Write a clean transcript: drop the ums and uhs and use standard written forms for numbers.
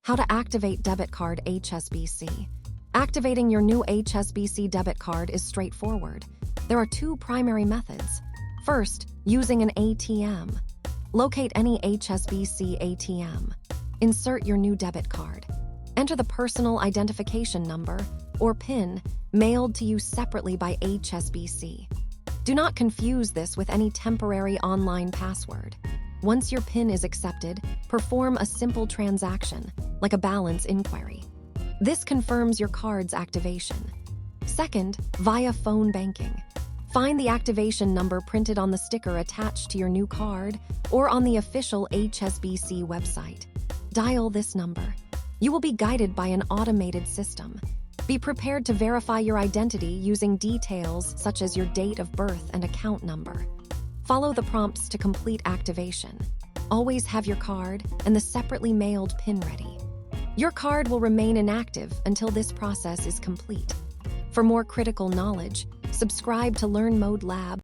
How to activate debit card HSBC. Activating your new HSBC debit card is straightforward. There are two primary methods. First, using an ATM. Locate any HSBC ATM. Insert your new debit card. Enter the personal identification number, or PIN, mailed to you separately by HSBC. Do not confuse this with any temporary online password. Once your PIN is accepted, perform a simple transaction, like a balance inquiry. This confirms your card's activation. Second, via phone banking. Find the activation number printed on the sticker attached to your new card or on the official HSBC website. Dial this number. You will be guided by an automated system. Be prepared to verify your identity using details such as your date of birth and account number. Follow the prompts to complete activation. Always have your card and the separately mailed PIN ready. Your card will remain inactive until this process is complete. For more critical knowledge, subscribe to Learn Mode Lab.